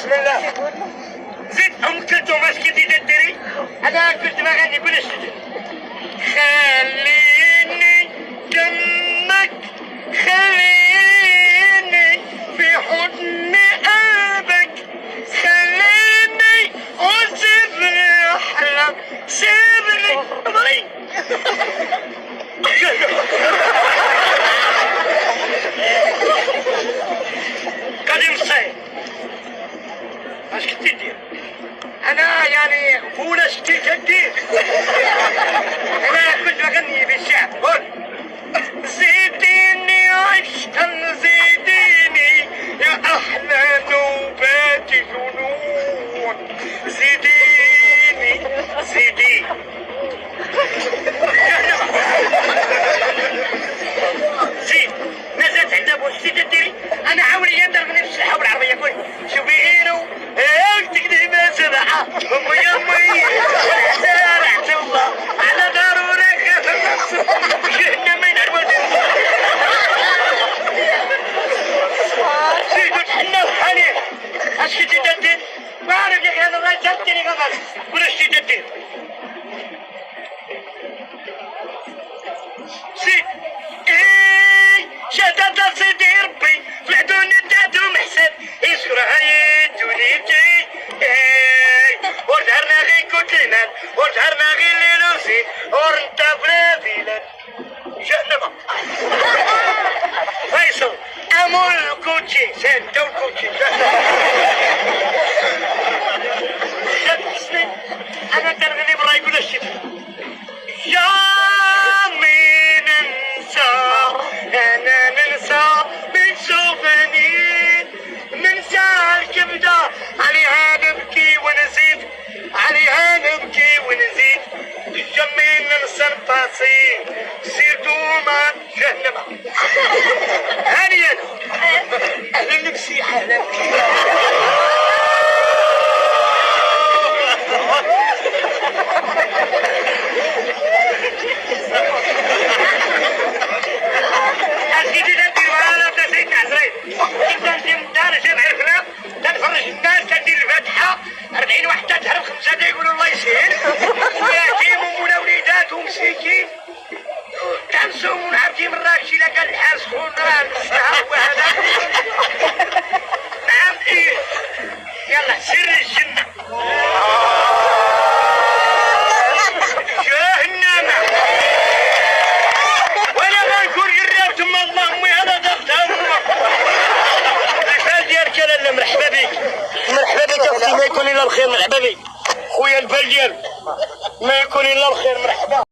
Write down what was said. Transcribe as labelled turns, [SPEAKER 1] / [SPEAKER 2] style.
[SPEAKER 1] بسم الله. زيد ام كلثوم اش كنتي ديري؟ انا كنت بغني كلش خليني جنبك، خليني في حضن قلبك، خليني وسيبني احلم، سيبني قديم الصيف اش كنتي دير؟ انا يعني قول اش كنتي كدير. انا كنت بغني بالشعب. قول زيديني عشقا زيديني يا احلى نوبات جنون، زيديني زيديني زيد نزلت عند ابو السيد ديري. انا عاوني يضرب نفس الحول العربيه. قول شوفي انو تقدر ما سبعه امي امي سارعت الله على ضرورك جهنم من الوزن. زيدوا تحنوا عليه. اش كنتي تدير؟ ما عرف يا اخي هذا الراجل جابتني غلط. ولا اش كنتي تدير؟ زيد شدد سيدي ربي في العدون اداتهم حسن يسكرها يدوني بجي ورجعنا غي كتلنا ورجعنا غي الليلوسي ورنتا بلا فيلان جهنم. فيصل امول الكوتشي سانتا والكوتشي شد حسني. انا تنغني براي كل الشيء. يا مين انسى انا ننسى من شوفني، ننسى الكبدة عليها نبكي ونزيد، عليها نبكي ونزيد. جمين ننسى الفاصيل سيرتو ما جهنم. هاني انا اهلا نفسي اهلا تنفرج الناس تدير الفاتحة 40 وحدة تهرب 5 يقولوا الله يسهل، ويتيم ولا وليداتهم مسيكين تنسوا ونعرفي من راكشي لك الحال سخون راه نفسها وهذا. نعم ايه يلا سر الجنة جهنم. وانا ما نكون قربت من الله امي هذا ضغطها لا. مرحبا بك مرحبا بك اختي. ما يكون الا الخير. مرحبا بك خويا البال ديالك. ما يكون الا الخير. مرحبا.